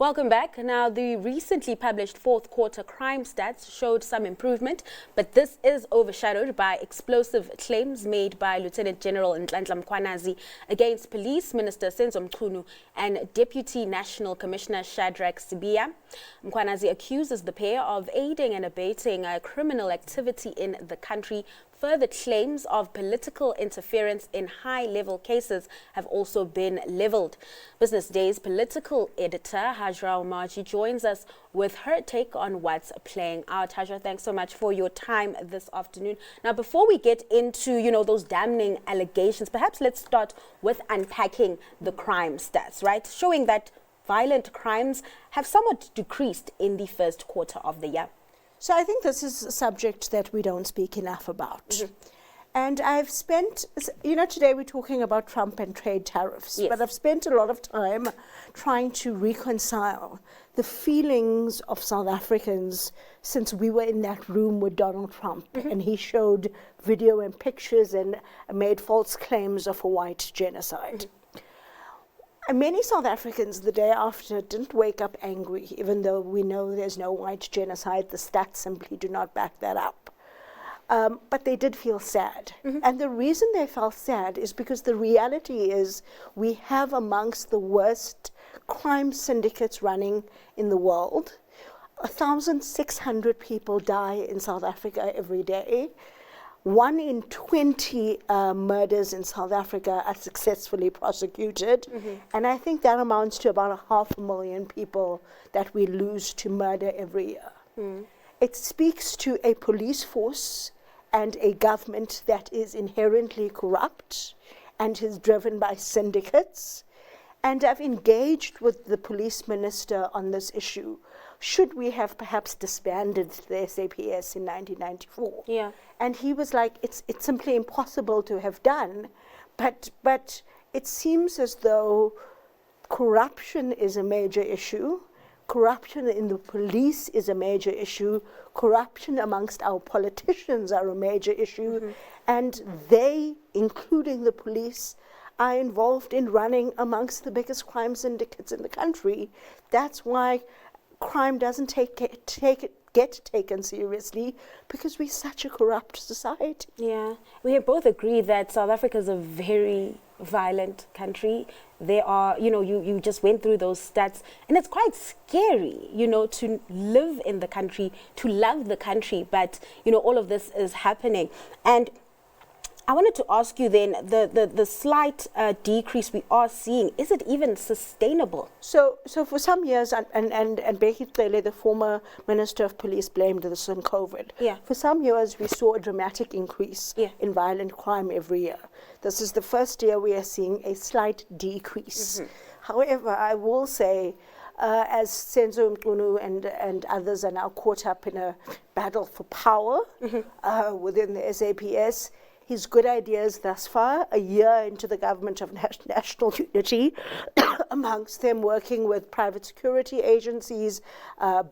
Welcome back. Now, the recently published fourth quarter crime stats showed some improvement, but this is overshadowed by explosive claims made by Lieutenant-General Nhlanhla Mkhwanazi against Police Minister Senzo Mchunu and Deputy National Commissioner Shadrack Sibiya. Mkhwanazi accuses the pair of aiding and abetting criminal activity in the country. Further claims of political interference in high-level cases have also been leveled. Business Day's political editor, Hajra Omarjee, joins us with her take on what's playing out. Hajra, thanks so much for your time this afternoon. Now, before we get into, those damning allegations, perhaps let's start with unpacking the crime stats, right? Showing that violent crimes have somewhat decreased in the first quarter of the year. So I think this is a subject that we don't speak enough about. And I've spent, today we're talking about Trump and trade tariffs, yes, but I've spent a lot of time trying to reconcile the feelings of South Africans since we were in that room with Donald Trump and he showed video and pictures and made false claims of a white genocide. And many South Africans the day after didn't wake up angry, even though we know there's no white genocide. The stats simply do not back that up. But they did feel sad. And the reason they felt sad is because the reality is we have amongst the worst crime syndicates running in the world. 1,600 people die in South Africa every day. 1 in 20 murders in South Africa are successfully prosecuted. And I think that amounts to about 500,000 people that we lose to murder every year. It speaks to a police force and a government that is inherently corrupt and is driven by syndicates. And I've engaged with the police minister on this issue. Should we have perhaps disbanded the SAPS in 1994? Yeah. And he was like, it's simply impossible to have done. But it seems as though corruption is a major issue. Corruption in the police is a major issue. Corruption amongst our politicians are a major issue. And they, including the police, are involved in running amongst the biggest crime syndicates in the country. That's why crime doesn't get taken seriously, because we're such a corrupt society. Yeah, we have both agreed that South Africa is a very violent country. There are, you just went through those stats, and it's quite scary, to live in the country, to love the country, but, all of this is happening. And I wanted to ask you then, the slight decrease we are seeing, is it even sustainable? So for some years, and Becky Cele, the former Minister of Police, blamed this on COVID. Yeah. For some years, we saw a dramatic increase in violent crime every year. This is the first year we are seeing a slight decrease. However, I will say, as Senzo Mchunu and others are now caught up in a battle for power within the SAPS, his good ideas thus far, a year into the government of national unity, amongst them working with private security agencies,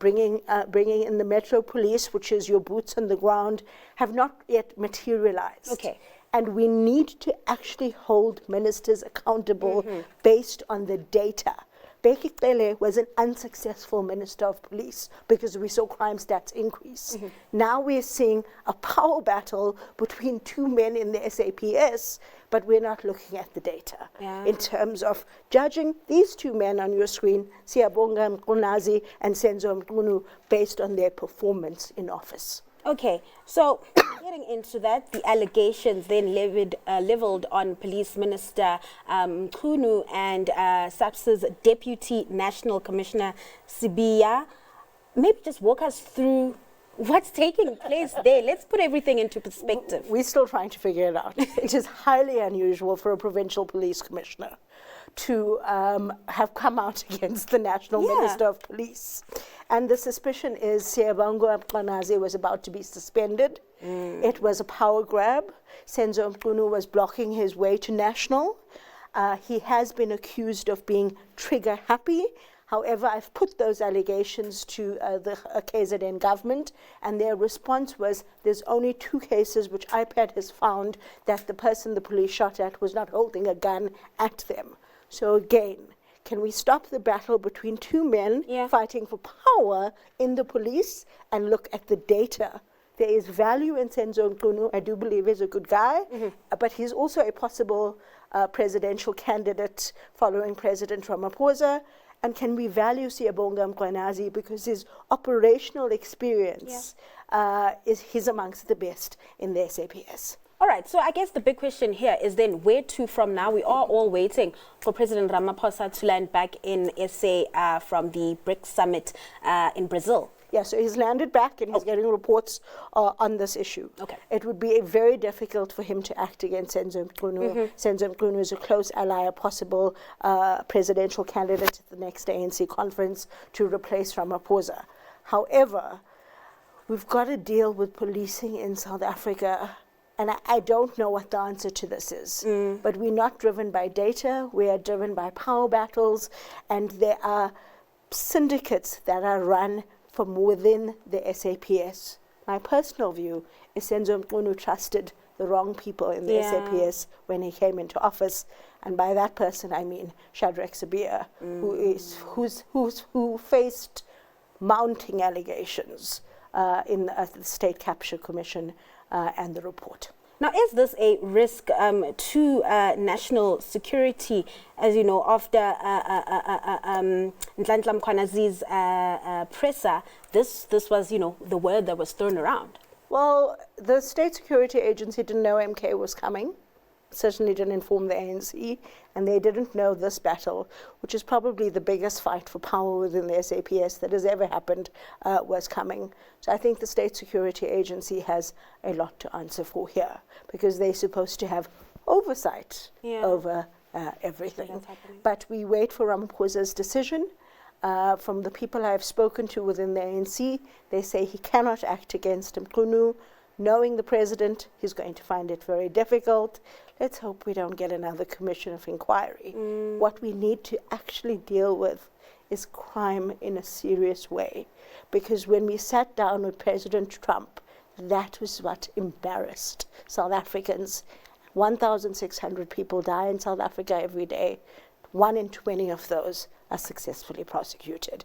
bringing in the Metro Police, which is your boots on the ground, have not yet materialized. Okay. And we need to actually hold ministers accountable based on the data. Becky Cele was an unsuccessful Minister of Police because we saw crime stats increase. Now we're seeing a power battle between two men in the SAPS, but we're not looking at the data. In terms of judging these two men on your screen, Sibiya Mkhwanazi and Senzo Mchunu, based on their performance in office. Okay, so getting into that, the allegations then leveled on Police Minister Mchunu and SAPS's Deputy National Commissioner Sibiya. Maybe just walk us through what's taking place there. Let's put everything into perspective. We're still trying to figure it out. It is highly unusual for a provincial police commissioner to have come out against the National Minister of Police. And the suspicion is Sibiya Mkhwanazi was about to be suspended. It was a power grab. Senzo Mchunu was blocking his way to national. He has been accused of being trigger happy. However, I've put those allegations to the KZN government, and their response was there's only 2 cases which IPAD has found that the person the police shot at was not holding a gun at them. So again, Can we stop the battle between two men fighting for power in the police and look at the data? There is value in Senzo Mchunu. I do believe he's a good guy, but he's also a possible presidential candidate following President Ramaphosa. And can we value Sibiya Mkhwanazi because his operational experience he's amongst the best in the SAPS. All right, so I guess the big question here is then where to from now? We are all waiting for President Ramaphosa to land back in SA from the BRICS summit in Brazil. Yeah, so he's landed back and he's getting reports on this issue. Okay. It would be very difficult for him to act against Senzo Mchunu. Senzo Mchunu is a close ally, a possible presidential candidate at the next ANC conference to replace Ramaphosa. However, we've got to deal with policing in South Africa. And I don't know what the answer to this is. But we're not driven by data. We are driven by power battles. And there are syndicates that are run from within the SAPS. My personal view is Senzo Mchunu trusted the wrong people in the SAPS when he came into office. And by that person, I mean Shadrack Sibiya, who faced mounting allegations in the State Capture Commission and the report. Now, is this a risk to national security? As you know, after Nhlanhla Mkhwanazi's presser, this was, the word that was thrown around. Well, the State Security Agency didn't know MK was coming. Certainly didn't inform the ANC, and they didn't know this battle, which is probably the biggest fight for power within the SAPS that has ever happened, was coming. So I think the State Security Agency has a lot to answer for here, because they're supposed to have oversight over everything. But we wait for Ramaphosa's decision. From the people I've spoken to within the ANC, they say he cannot act against Mchunu. Knowing the president, he's going to find it very difficult. Let's hope we don't get another commission of inquiry. What we need to actually deal with is crime in a serious way. Because when we sat down with President Trump, that was what embarrassed South Africans. 1,600 people die in South Africa every day. 1 in 20 of those are successfully prosecuted.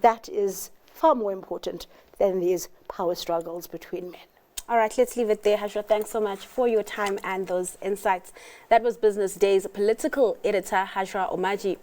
That is far more important than these power struggles between men. All right, let's leave it there. Hajra, thanks so much for your time and those insights. That was Business Day's political editor, Hajra Omarjee.